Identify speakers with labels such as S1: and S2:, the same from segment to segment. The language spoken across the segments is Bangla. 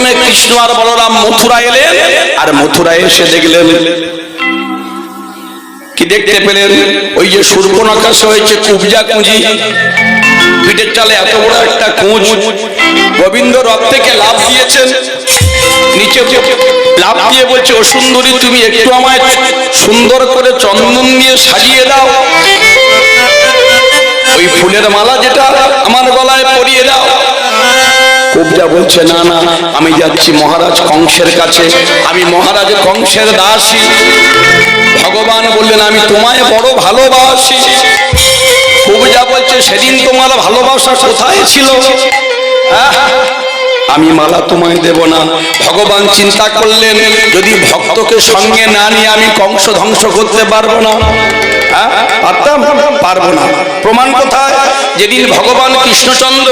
S1: প্রথমে কৃষ্ণ আর বলরাম মথুরা এলেন, আর মথুরায় এসে দেখলেন কি দেখতে পেলেন? ওই যে সূর্পনখাসে হয়েছে কুবজা কুঁজি, পিঠের চালে এত বড় একটা কুঁজ। গোবিন্দ রথ থেকে লাফ দিয়েছেন, নিচে লাফ দিয়ে বলছে, ও সুন্দরী, তুমি একটু আমায় সুন্দর করে চন্দন দিয়ে সাজিয়ে দাও, ওই ফুলের মালা যেটা আমার গলায় পরিয়ে দাও। কুবজা বলছে, না না, আমি যাচ্ছি মহারাজ কংসের কাছে, আমি মহারাজ কংসের দাসী। ভগবান বললেন, আমি তোমায় বড় ভালোবাসি। কুবজা বলছে, সেদিন তোমার ভালোবাসা কোথায় ছিল? আমি মালা তোমায় দেব না। ভগবান চিন্তা করলেন, যদি ভক্তকে সঙ্গে না নিয়ে আমি কংস ধ্বংস করতে পারবো না, পারতাম? পারবো না। প্রমাণ কোথায়? যেদিন ভগবান কৃষ্ণচন্দ্র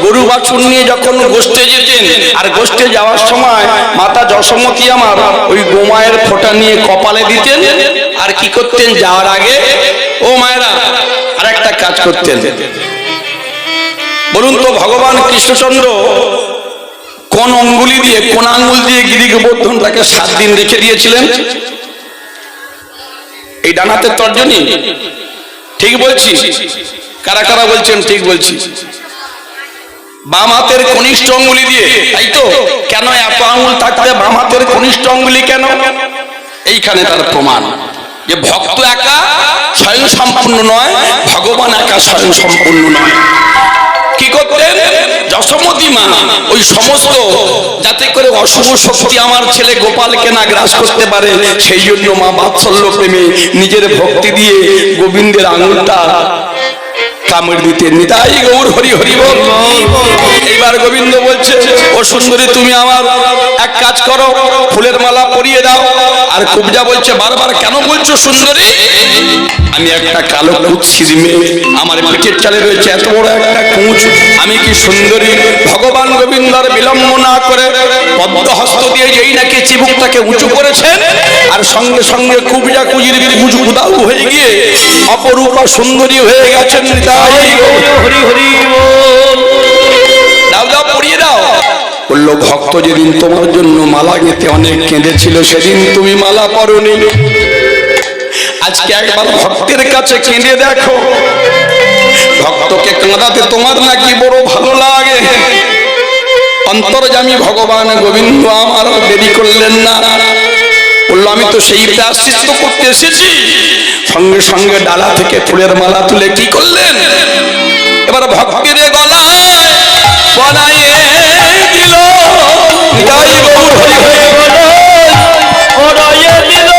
S1: গরু বাছুর নিয়ে যখন গোষ্ঠে যেতেন, আর গোষ্ঠে যাওয়ার সময় মাতা যশোমতী আমার ওই গোমায়ের ফোঁটা নিয়ে কপালে দিতেন, আর কি করতেন? যাওয়ার আগে ও মায়েরা আর একটা কাজ করতেন। বলুন তো, ভগবান কৃষ্ণচন্দ্র কোন অঙ্গুলি দিয়ে, কোন আঙ্গুল দিয়ে গিরি গোবর্ধনটাকে 7 দিন রেখে দিয়েছিলেন? এই ডানাতে তর্জনী। ঠিক বলছি? কারা কারা বলছেন ঠিক বলছি? বাম হাতের কনিষ্ঠ অঙ্গুলি দিয়ে, তাই তো? কেন এত আঙ্গুল থাকতে বাম হাতের কনিষ্ঠ অঙ্গুলি কেন? এইখানে তার প্রমাণ যে ভক্ত একা স্বয়ং সম্পূর্ণ নয়, ভগবান একা স্বয়ং সম্পূর্ণ নয়। কি করতেন? যশোমতী মা ওই সমস্ত, যাতে করে অশুভ শক্তি আমার ছেলে গোপালকে না গ্রাস করতে পারে, সেই জন্য মা বাৎসল্য প্রেমে নিজের ভক্তি দিয়ে গোবিন্দের আঙুলটা কামড় দিতেন। নিতাই গৌর হরি হরি বল। এইবার গোবিন্দ বলছে, ও সুন্দরী, তুমি আমার এক কাজ করো, ফুলের মালা পরিয়ে দাও। আর কুবজা বলছে, বারবার কেন বলছো সুন্দরী? আমি একটা কালো কুৎসিত মেয়ে, আমার পিঠের চালে রয়েছে এত বড় একটা কুঁচ, আমি কি সুন্দরী? ভগবান গোবিন্দর বিলম্ব না করে পদ্ম হস্ত দিয়ে যেই নাকি চিবুকটাকে উঁচু করেছেন, আর সঙ্গে সঙ্গে কুবজা কুজির কুঁজ উদাউ হয়ে গিয়ে অপরূপা সুন্দরী হয়ে গেছেন। হরি হরি বল। দাও দাও, পরিয়ে দাও। বললো, ভক্ত যেদিন তোমার জন্য মালা গেঁথে অনেক কেঁদেছিল, সেদিন তুমি মালা পরনি। আজকে একবার ভক্তের কাছে কেঁদে দেখো, ভক্তকে কাঁদাতে তোমার নাকি বড় ভালো লাগে। অন্তর্যামী ভগবান গোবিন্দ আমার দেরি করলেন না, বললো, আমি তো সেই প্রায়শ্চিত্ত করতে এসেছি। সঙ্গে সঙ্গে ডালা থেকে ফুলের মালা তুলে কি করলেন? এবার ভক্তের গলায় পরায়ে দিল। নিতাই গৌর হরি হরি বল। পরায়ে দিল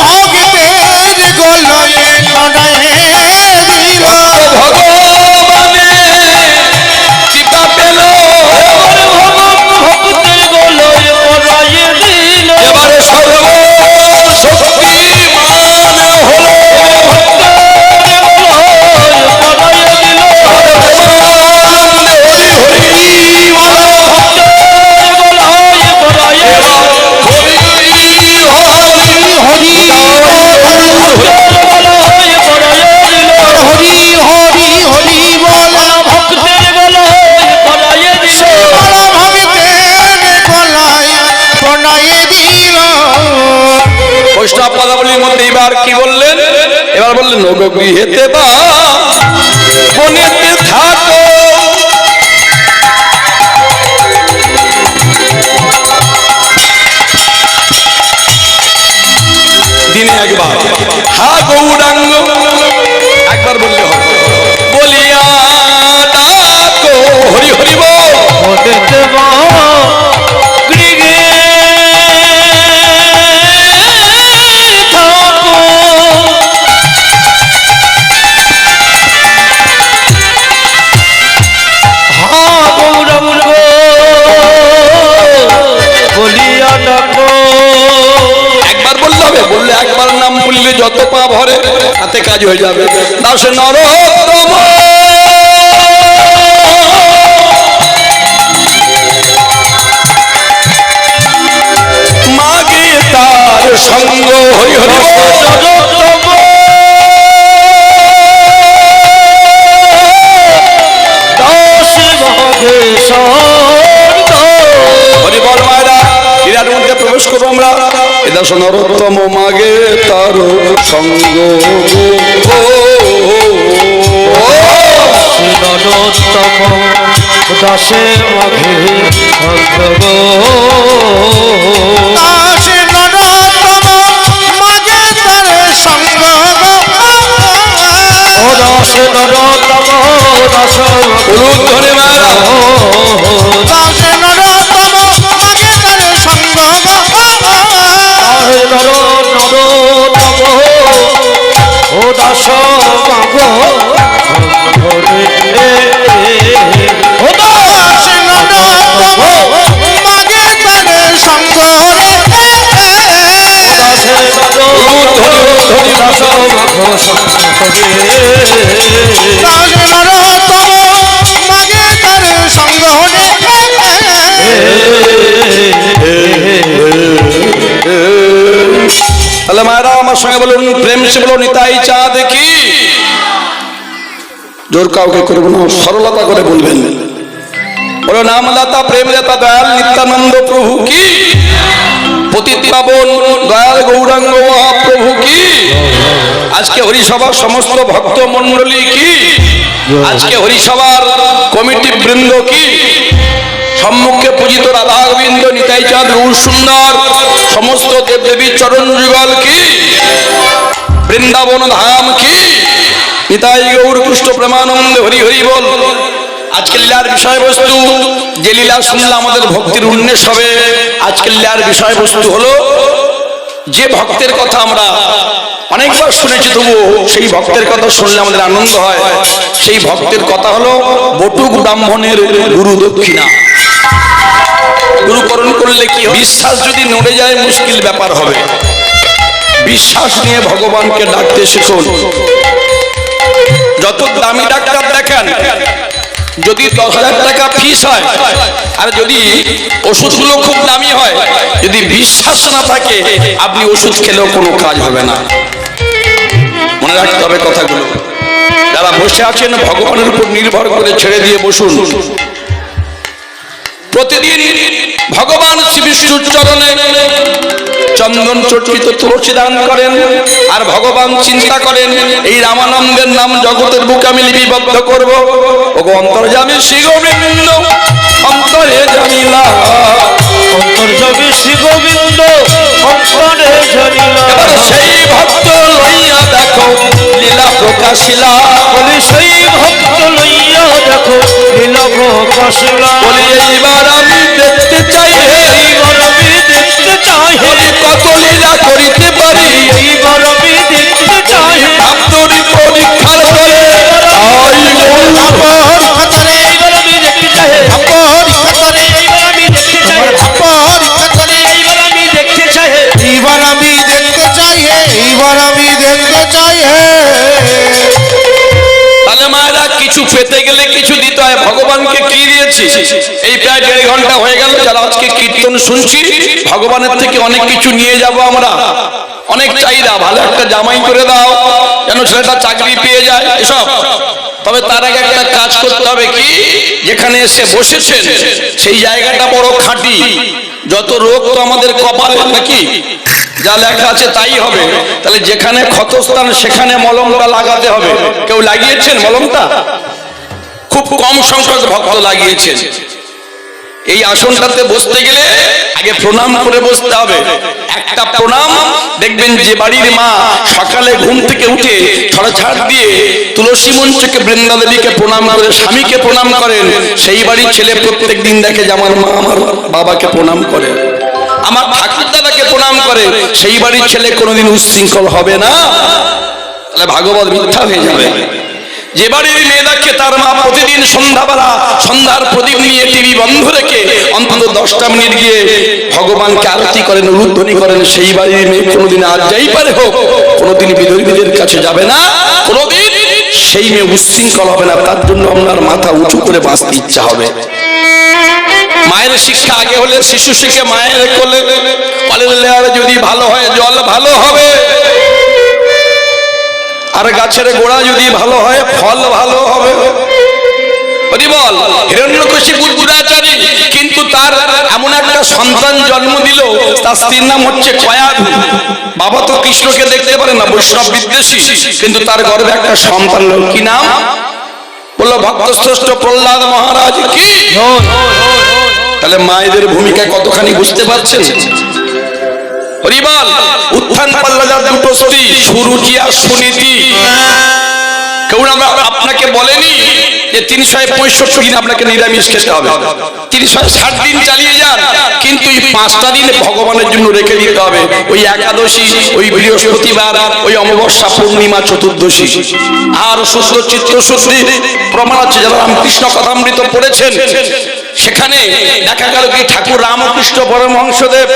S1: ভক্তের গলায় পরায়ে দিল। ভগবানে কৃপা পেল, ভক্তের গলায় পরায়ে দিল। এবারে সর্বশক্তিমান হলো, বৈষ্ণব পদাবলীর মধ্যে এবার কি বললেন? এবার বললেন, ওগো গৃহেতে বা বনেতে থাকো, দিনে একবার হা গৌরাঙ্গ, একবার বললে হবে, বলিয়া ডাকো হরি হরি বল। বনেতে বা গৃহে একবার নাম বললে যত পাপ ভরে হাতে কাজ হয়ে যাবে। দাসে নরোত্তম মাগে তার সঙ্গ হরি হরি নরোত্তম দাস ভাগে সর্ব এটা নরোত্তম মাগে তার সঙ্গ
S2: নরোত্তম দাসে মাঘে
S1: তাহলে মায়েরা আমার সঙ্গে বলুন, প্রেম সে বলো নিতাই চাঁদ কি। জোর কাউকে করবো না, সরলতা করে বলবেন। বলো নামদাতা প্রেমদাতা দয়াল নিত্যানন্দ প্রভু কি। পতিত পাবন দয়াল গৌরাঙ্গ মহাপ্রভু কি। আজকে হরিসভার সমস্ত ভক্ত মন্ডলী কি। আজকে হরিসভার কমিটি বৃন্দ কি। সম্মুখে পূজিত রাধা গোবিন্দ নিতাই চাঁদ গৌর সুন্দর সমস্ত দেবদেবীর চরণ যুগল কি। বৃন্দাবন ধাম কি। নিতাই গৌর কৃষ্ণ প্রেমানন্দে হরি হরি বল। আজকে লীলার বিষয়বস্তু, যে লীলা শুনলে আমাদের ভক্তির উন্মেষ হবে। আজকে লীলার বিষয়বস্তু হলো, যে ভক্তের কথা আমরা অনেকবার শুনেছি তবুও সেই ভক্তের কথা শুনলে আমাদের আনন্দ হয়। সেই ভক্তের কথা হলো বটুক ব্রাহ্মণের গুরু দক্ষিণা। গুরুকরণ করলে কি বিশ্বাস যদি নড়ে যায় মুশকিল ব্যাপার হবে। বিশ্বাস নিয়ে ভগবানকে ডাকতে শিখুন। যত দামি ডাক্তার দেখান, যদি 10,000 টাকা ফিস হয় আর যদি ওষুধগুলো খুব দামি হয়, যদি বিশ্বাস না থাকে আপনি ওষুধ খেলেও কোনো কাজ হবে না। মনে রাখতে হবে কথাগুলো। যারা বসে আছেন ভগবানের উপর নির্ভর করে ছেড়ে দিয়ে বসুন। প্রতিদিন ভগবান শ্রী বিষ্ণুর চরণে চন্দন চর্চিত তুলসী দান করেন আর ভগবান চিন্তা করেন, এই রামানন্দের নাম জগতের বুকে আমি লিপিবদ্ধ করব। ওগো অন্তর্যামী শ্রী গোবিন্দ অন্তরে জানিলা,
S2: অন্তর্যামী শ্রী গোবিন্দ অন্তরে জানিলা।
S1: এবার সেই ভক্ত লইয়া দেখো লীলা প্রকাশিলা।
S2: বলি সেই ভক্ত লইয়া দেখো লীলা প্রকাশিলা।
S1: বলি এইবার আমি দেখতে চাই,
S2: এইবার আমি দেখতে চাই,
S1: বলি কত লীলা করিতে পারি।
S2: এইবার আমি দেখতে চাই,
S1: ভক্তরি পরীক্ষার করে
S2: এইবার আমি দেখতে চাই, এইবার আমি দেখতে চাই, এইবার আমি দেখতে চাই,
S3: এইবার আমি দেখতে চাই, এইবার আমি দেখতে চাই।
S1: তাহলে মায়েরা কিছু পেতে গেলে কিছু দিতে হয়। ভগবানকে কি দিয়েছি? এই প্রায় 1.5 ঘন্টা হয়ে গেল যারা আজকে কীর্তন শুনছি, ভগবানের থেকে অনেক কিছু নিয়ে যাব আমরা। অনেক চাহিদা, ভালো একটা জামাই করে দাও যেন ছেলেটা চাকরি পেয়ে যায়, এসব। তবে তার আগে একটা কাজ করতে হবে কি, যেখানে এসে বসেছেন সেই জায়গাটা বড় খাঁটি। যত রোগ তো আমাদের কপালে নাকি, যা লেখা আছে তাই হবে। তাহলে যেখানে ক্ষতস্থান সেখানে মলমটা লাগাতে হবে। কেউ লাগিয়েছেন মলমটা? খুব কম সংখ্যক ভক্ত লাগিয়েছেন। এই আসনটাতে বসতে গেলে আগে প্রণাম করে বসতে হবে। একটা প্রণাম দেখবেন যে বাড়ির মা সকালে ঘুম থেকে উঠে ছড়াছাড় দিয়ে তুলসী মঞ্চকে বৃন্দা দেবীকে প্রণাম করে স্বামীকে প্রণাম করেন, সেই বাড়ির ছেলে প্রত্যেক দিন দেখে যে আমার মা আমার বাবাকে প্রণাম করে, আমার ঠাকুর দাদাকে প্রণাম করে, সেই বাড়ির ছেলে কোনোদিন উচ্ছৃঙ্খল হবে না। তাহলে ভাগবত মিথ্যা হয়ে যাবে। যে বাড়ির মেয়ে দেখে তার মা প্রতিদিন সন্ধ্যাবেলা সন্ধ্যার প্রদীপ নিয়ে টিভি বন্ধ রেখে অন্তত 10টা মিনিট গিয়ে ভগবানকে আরতি করেন, উলুধ্বনি করেন, সেই বাড়ির মেয়ে কোনোদিন আর যাই পারে হোক কোনোদিন বিধর্মীদের কাছে যাবে না, কোনোদিন সেই মেয়ে উচ্ছৃঙ্খল হবে না। তার জন্য আপনার মাথা উঁচু করে বাঁচতে ইচ্ছা হবে। মায়ের শিক্ষা আগে হলে শিশু শিখে মায়ের কোলে যদি ভালো হয় জল ভালো হবে, আর গাছের গোড়া যদি ভালো হয় ফল ভালো হবে। বল হিরণ্যকশিপুর দুরাচারী, কিন্তু তার এমন একটা সন্তান জন্ম দিল, তার স্ত্রীর নাম হচ্ছে কয়াধু। বাবা তো কৃষ্ণকে দেখতে পারে না, বৈষ্ণব বিদ্বেষী, কিন্তু তার গর্ভে একটা সন্তান হলো। কি নাম? বললো ভক্তশ্রেষ্ঠ প্রহ্লাদ মহারাজ কি। তাহলে মায়েদের ভূমিকা কতখানি বুঝতে পারছেন? হরিবল। উত্থান পাল্লাজার দুটো স্ত্রী, সুরুচি আর সুনীতি। কেউ আপনাকে বলেনি যে 365 দিন আপনাকে নিরামিষ খেতে হবে, 360 দিন চালিয়ে যান, কিন্তু এই 5টা দিন ভগবানের জন্য রেখে দিতে হবে। ওই একাদশী, ওই বৃহস্পতিবার, ওই অমাবস্যা, পূর্ণিমা, চতুর্দশী। আর শুদ্ধ চিত্ত শুদ্ধি প্রমাণ আছে, যারা রামকৃষ্ণ কথামৃত পড়েছেন সেখানে দেখা গেল কি ঠাকুর রামকৃষ্ণ পরমহংসদেব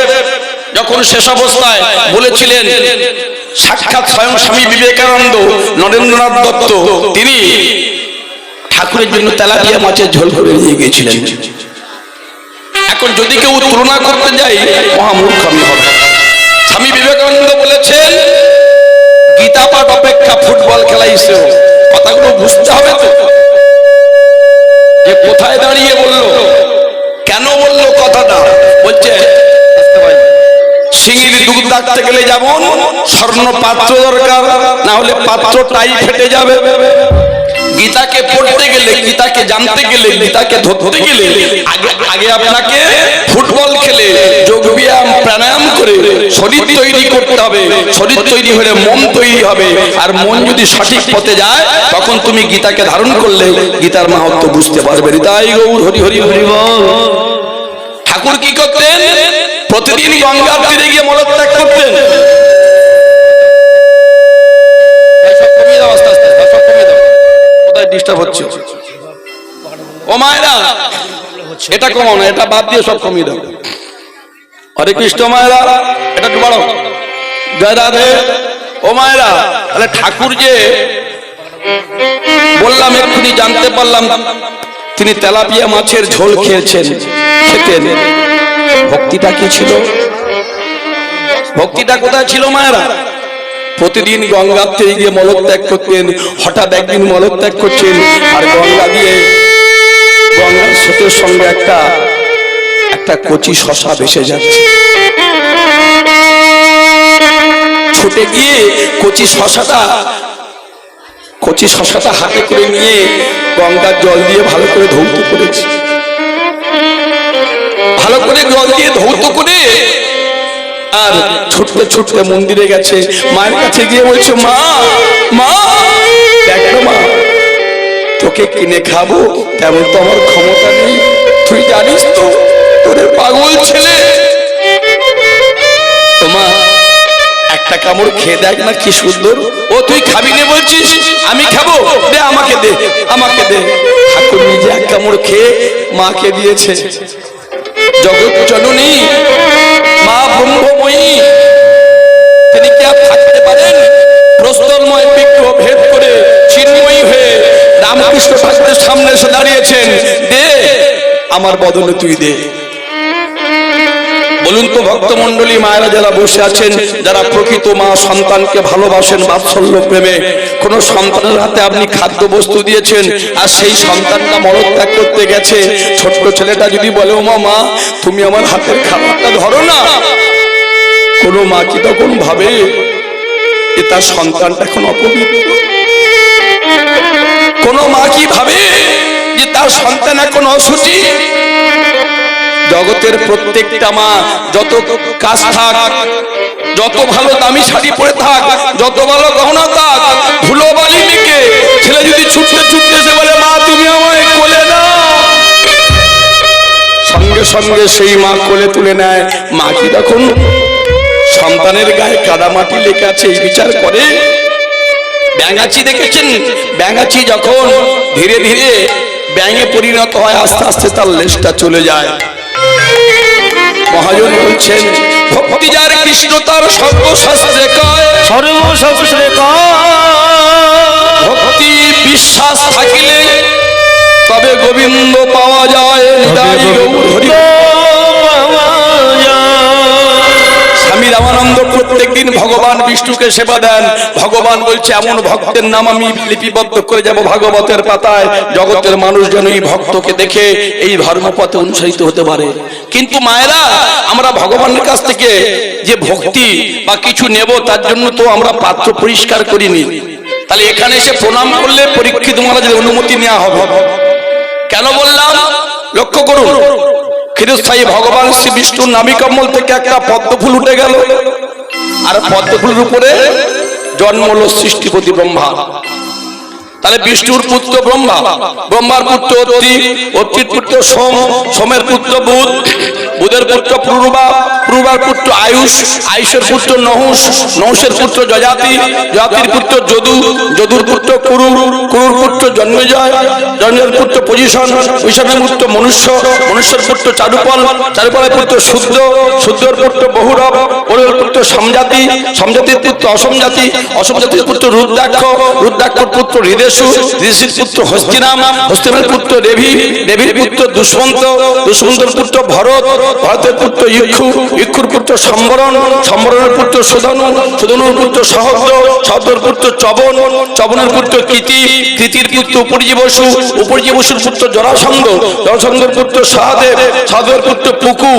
S1: যখন শেষ অবস্থায় বলেছিলেন, সাক্ষাৎ স্বয়ং স্বামী বিবেকানন্দ, নরেন্দ্রনাথ দত্ত, তিনি ঠাকুরের জন্য তেলাপিয়া মাছের ঝোল করে নিয়ে গিয়েছিলেন। এখন যদি কেউ তুলনা করতে যায়, মহামূর্খামি হবে। স্বামী বিবেকানন্দ বলেছেন, গীতা পাঠ অপেক্ষা ফুটবল খেলা ইসেও। কথাগুলো বুঝতে হবে তো, যে কোথায় দাঁড়িয়ে বললো, কেন বললো কথাটা। বলছে শিঙির দুধ ডাকতে গেলে যেমন স্বর্ণ পাত্র দরকার, না হলে পাত্রটাই ফেটে যাবে। গীতাকে পড়তে গেলে, গীতাকে জানতে গেলে, গীতাকে ধরতে গেলে আগে আপনাকে ফুটবল খেলে, যোগ ব্যায়াম, প্রাণায়াম করে শরীর তৈরি করতে হবে। শরীর তৈরি হলে মন তৈরি হবে, আর মন যদি সঠিক পথে যায়, তখন তুমি গীতাকে ধারণ করলে গীতার মাহাত্ম্য বুঝতে পারবে। তাই গৌর হরি হরি হরি বল। ঠাকুর কি করতেন? প্রতিদিন গঙ্গার তীরে গিয়ে মলত্যাগ করতেন। ডিস্টার্ব হচ্ছে। ও মায়েরা, এটা কমাও না, এটা বাদ দিয়ে সব কমিয়ে দাও। হরে কৃষ্ণ মায়েরা, এটা একটু বাড়াও। জয় রাধে। ও মায়েরা, তাহলে ঠাকুর যে বললাম, এক্ষুনি জানতে পারলাম তিনি তেলাপিয়া মাছের ঝোল খেয়েছেন, খেতেন। ভক্তিটা কি ছিল? ভক্তিটা কোথায় ছিল মায়েরা? প্রতিদিন গঙ্গার থেকে গিয়ে মলত্যাগ করতেন। হঠাৎ একদিন মলত্যাগ করছেন, আর গঙ্গা দিয়ে, গঙ্গার স্রোতের সঙ্গে একটা কচি শশা ভেসে যাচ্ছে। ছুটে গিয়ে কচি শশাটা হাতে করে নিয়ে গঙ্গার জল দিয়ে ভালো করে ধৌত করেছে। ভালো করে জল দিয়ে ধৌত করে আর ছুটতে ছুটতে মন্দিরে গেছে। মায়ের কাছে গিয়ে বলছে, মা মা দেখো মা, তোকে কিনে খাবো তেমন তো আমার ক্ষমতা নেই, তুই জানিস তো তোর পাগল ছেলে। তোমা একটা কামড় খেয়ে দেখ না, কি সুন্দর। ও তুই খাবি না বলছিস, আমি খাবো, দে আমাকে দে, আমাকে দে। ঠাকুর নিজে এক কামড় খেয়ে মাকে দিয়েছে। জগৎ জননী মা ব্রহ্মময়ী, তিনি কি আর থাকতে পারেন? প্রস্তরময় বিগ্রহ ভেদ করে চিন্ময়ী হয়ে রামকৃষ্ণ ঠাকুরের সামনে এসে দাঁড়িয়েছেন। দে, আমার বদলে তুই দে। বলুন তো ভক্তমন্ডলী, মায়েরা যারা বসে আছেন, যারা প্রকৃত মা সন্তানকে ভালোবাসেন বাৎসল্য প্রেমে, কোন সন্তানের হাতে আপনি খাদ্য বস্তু দিয়েছেন, আর সেই সন্তানটা মলত্যাগ করতে গেছে, ছোট্ট ছেলেটা যদি বলে, ও মা তুমি আমার হাতের খাবারটা ধরো না, কোন মা কি তখন ভাবে যে তার সন্তানটা এখন অপবিত্র? কোন মা কি ভাবে যে তার সন্তান এখন অশুচি? জগতের প্রত্যেকটা মা, যত কাজ থাক, যত ভালো দামি শাড়ি পরে থাক, যত ভালো গহনা থাক, ধুলো বালি মেখে ছেলে যদি ছুটতে ছুটতে এসে বলে, মা তুমি আমায় কোলে নাও, সঙ্গে সঙ্গে সেই মা কোলে তুলে নেয়। মা কি তখন সন্তানের গায়ে কাদামাটি লেগে আছে এই বিচার করে? ব্যাঙাচি দেখেছেন? ব্যাঙাচি যখন ধীরে ধীরে ব্যাঙে পরিণত হয়, আস্তে আস্তে তার লেজটা চলে যায়। মহাজন বলছেন, ভক্তি যার কৃষ্ণ তার সর্বশাস্ত্রে কয়,
S2: সর্বশাস্ত্রে
S1: ভক্তি বিশ্বাস থাকিলে তবে গোবিন্দ পাওয়া যায়। স্বামী রামানন্দ প্রত্যেকদিন প্রতিদিন ভগবান বিষ্ণুকে সেবা দেন। ভগবান বলছে এমন ভক্তের নাম আমি লিপিবদ্ধ করে যাব ভাগবতের পাতায়, জগতের মানুষ যেন এই ভক্তকে দেখে এই ধর্মপথে অনুসারিত হতে পারে। কিন্তু মায়েরা, আমরা ভগবানের কাছ থেকে যে ভক্তি বা কিছু নেব তার জন্য তো আমরা পাত্র পরিষ্কার করিনি। তাহলে এখানে এসে প্রণাম করলে পরীক্ষিত মহারাজের অনুমতি নেওয়া হবে। কেন বললাম লক্ষ্য করুন, ক্ষীরস্থায়ী ভগবান শ্রী বিষ্ণুর নাভিকমল থেকে একটা পদ্ম ফুল উঠে গেল, আর পদ্ম ফুলের উপরে জন্ম হলো সৃষ্টিপতি ব্রহ্মা। তাহলে বিষ্ণুর পুত্র ব্রহ্মা, ব্রহ্মার পুত্র অত্রি, অত্রির পুত্র সোম, সোমের পুত্র বুধ, বুধের পুত্র পুরুবা, পুরুবার পুত্র আয়ুষ, আয়ুষের পুত্র নহুষ, নহুষের পুত্র যজাতি, যজাতির পুত্র যদু, যদুর পুত্র কুরু, কুরুর পুত্র জন্মেজয়, জন্মের পুত্র পজিশন, পজিশনের পুত্র মনুষ্য, মনুষ্যের পুত্র চারুপল, চারুপলের পুত্র শুদ্ধ, শুদ্ধর পুত্র বহুরব, বহুরবের পুত্র সমজাতি, সমজাতির পুত্র অসমজাতি, অসমজাতির পুত্র রুদ্রাক্ষ, রুদ্রাক্ষর পুত্র হৃদেশু, হৃদেশের পুত্র হস্তিনাম, হস্তিনামের পুত্র দেবী, দেবীর পুত্র দুষ্মন্ত, দুষ্মন্তের পুত্র ভরত, ভরতের পুত্র ইক্ষু, ইক্ষুর পুত্র সম্বরণ, সম্বরণের পুত্র সুধনু, সুধনুর পুত্র সহদ্র, সহদ্রের পুত্র চবন, চবনের পুত্র কৃতি, কৃতির পুত্র উপরজীবসু, উপরজীবসুর পুত্র জরাসন্ধ, জরাসন্ধের পুত্র সহদেব, সহদেবের পুত্র পুকু,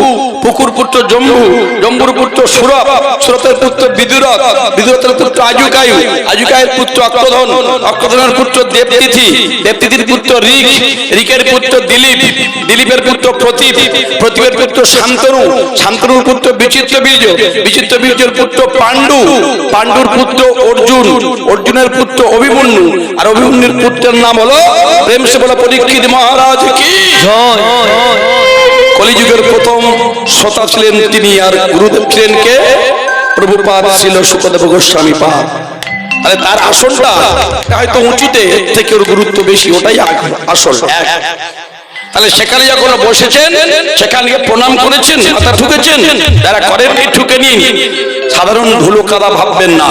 S1: পুকুর পুত্র জম্বু, জম্বুর পুত্র সুরত, সুরতের পুত্র বিদুরথ, বিদুরথের পুত্র আজুকায়ু, আজুকায়ের পুত্র অক্কধন, অক্কধনের পুত্র দেবতিথি, দেবতিথির পুত্র ঋক, ঋকের পুত্র দিলীপ, দিলীপের পুত্র প্রতীপ, প্রতীপের পুত্র শান্তনু, শান্তনুর পুত্র বিচিত্রবীর্য, বিচিত্রবীর্যের পুত্র পাণ্ডু, পাণ্ডুর পুত্র অর্জুন, অর্জুনের পুত্র অভিমন্যু, আর অভিমন্যুর পুত্রের নাম হলো প্রেম সে বলা পরীক্ষিত মহারাজ কি জয়। কলিযুগের প্রথম শ্রোতা ছিলেন তিনি, আর গুরুদেব ছিলেন কে? প্রভুপাদ ছিল সুখদেব গোস্বামী পাদ। তাহলে তার আসনটা হয়তো উঁচুতে, এর থেকে ওর গুরুত্ব বেশি, ওটাই আসল। তাহলে সেখানে যখন বসেছেন, সেখানে প্রণাম করেছেন, মাথা ঠুকেছেন, যারা করেন ঠুকে নিন, সাধারণ ধুলো কাদা ভাববেন না।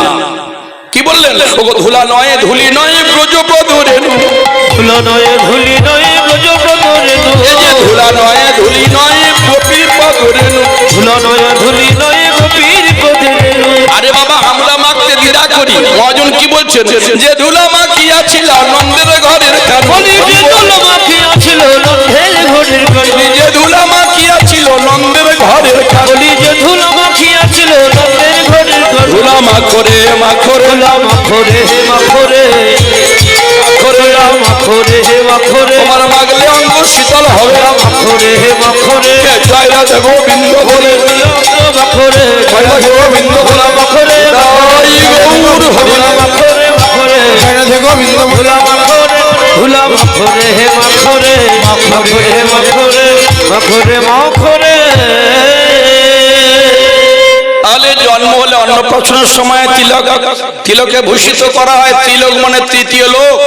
S1: কি বললেন? ওগো ধুলা নয় ধুলি নয় ব্রজপদরেণু,
S2: ধুলা নয় ধুলি নয় ব্রজপদরেণু,
S1: এই যে ধুলা নয় ধুলি নয় গোপীর পদরেণু,
S2: ধুলা নয় ধুলি নয় গোপীর পদরেণু।
S1: আরে বাবা, আমরা মাখতে দ্বিধা করি। মহাজন কি বলছেন? যে ধুলা মাখিয়াছিল নন্দের ঘরের কাননে,
S2: যে ধুলা মাখিয়াছিল নন্দের ঘরের কাননে,
S1: যে ধুলা মাখিয়াছিল নন্দের ঘরের কাননে,
S2: যে ধুলা মাখিয়াছিল নন্দের ঘরের কাননে।
S1: ধুলা মাখরে মাখরে
S2: ধুলা মাখরে মাখরে মাখরে মাখরে মাখরে,
S1: তোমার মাগলে অঙ্গ শীতল হবে।
S2: মাখরে মাখরে
S1: জয় রাধা গোবিন্দ বলে,
S2: মাখরে
S1: জয় রাধা গোবিন্দ বলে,
S2: মাখরে
S1: গৌর হরে
S2: মাখরে মাখরে
S3: গোবিন্দ
S2: ধুলা মাখরে, ধুলা মাখরে হে মাখরে মাখরে হে মাখরে মাখরে মাখরে।
S1: তাহলে জন্ম হলে অন্নপ্রাশনের সময় তিলক, তিলকে ভূষিত করা হয়। তিলক মানে তৃতীয় লোক।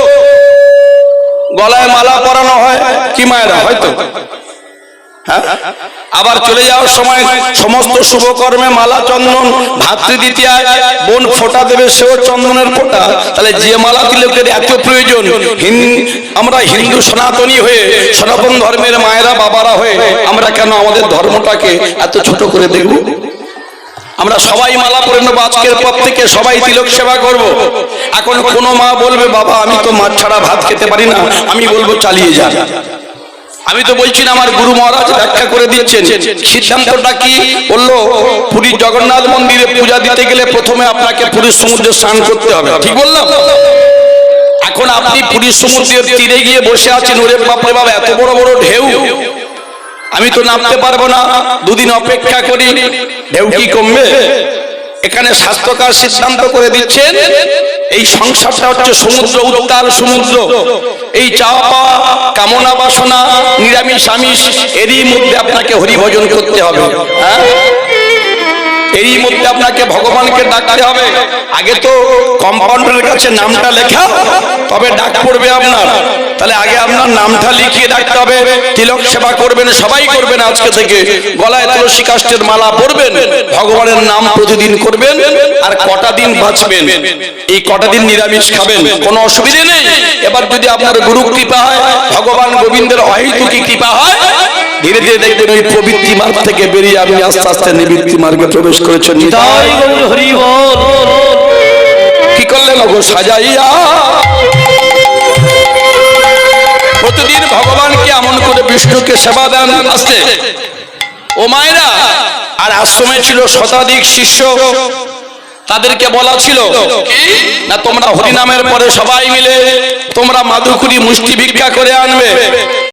S1: গলায় মালা পরানো হয়, কি মায়েরা হয়তো, হ্যাঁ? আবার চলে যাওয়ার সময় সমস্ত শুভ কর্মে মালা চন্দন, ভাতৃদ্বিতীয়ায় বোন ফোঁটা দেবে, সেও চন্দনের ফোঁটা। তাহলে যে মালা তিলকের এত প্রয়োজন, আমরা হিন্দু সনাতনী হয়ে, সনাতন ধর্মের মায়েরা বাবারা হয়ে আমরা কেন আমাদের ধর্মটাকে এত ছোট করে দেখব? আমরা সবাই মালা পরে নেবো, আজকের পর থেকে সবাই তিলক সেবা করব। এখন কোনো মা বলবে বাবা আমি তো মাছ ছাড়া ভাত খেতে পারি না, আমি বলবো চালিয়ে যান। আমি তো বলছি না, আমার গুরু মহারাজ ব্যাখ্যা করে দিচ্ছেন সিদ্ধান্তটা কি। বললো পুরীর জগন্নাথ মন্দিরে পূজা দিতে গেলে প্রথমে আপনাকে পুরীর সমুদ্রে স্নান করতে হবে, ঠিক বললাম? এখন আপনি পুরীর সমুদ্রের তীরে গিয়ে বসে আছেন, ওরে বাপরে বাবা এত বড় বড় ঢেউ, আমি তো নামতে পারবো না, দুদিন অপেক্ষা করি, ঢেউ কি কমবে? এখানে স্বাস্থ্যকর সিদ্ধান্ত করে দিচ্ছেন, এই সংসারটা হচ্ছে সমুদ্র, উত্তাল সমুদ্র। এই চাওয়া পাওয়া, কামনা বাসনা, নিরামিষ আমিষ, এরই মধ্যে আপনাকে হরিভজন করতে হবে। হ্যাঁ, এরই মধ্যে আপনাকে ভগবানকে ডাকতে হবে। আগে তো কম্পাউন্ডারের কাছে নামটা লেখা, তবে ডাক পড়বে আপনার। তাহলে আগে আপনার নামটা লিখিয়ে ডাকতে হবে। তিলক সেবা করবেন, সবাই করবেন আজকে থেকে। গলায় তুলসী কাষ্ঠের মালা পরবেন, ভগবানের নাম প্রতিদিন করবেন, আর কটা দিন বাঁচবেন, এই কটা দিন নিরামিষ খাবেন, কোনো অসুবিধে নেই। এবার যদি আপনার গুরু কৃপা হয়, ভগবান গোবিন্দের অহেতুকী কৃপা হয়, ধীরে ধীরে দেখবেন ওই প্রবৃত্তি মার্গ থেকে বেরিয়ে আপনি আস্তে আস্তে নিবৃত্তি মার্গে প্রবেশ করেছেন।
S2: জয় গৌর হরি বল।
S1: কি করলেন ওগো সাজাইয়া প্রতিদিন ভগবানকে এমন করে বিষ্ণুকে সেবা দেন আসতে ও মায়েরা। আর আশ্রমে ছিল শতাধিক শিষ্য, তাদেরকে বলা ছিল না তোমরা হরিনামের পরে সবাই মিলে তোমরা মাদুকুরি মুষ্টি ভিক্ষা করে আনবে।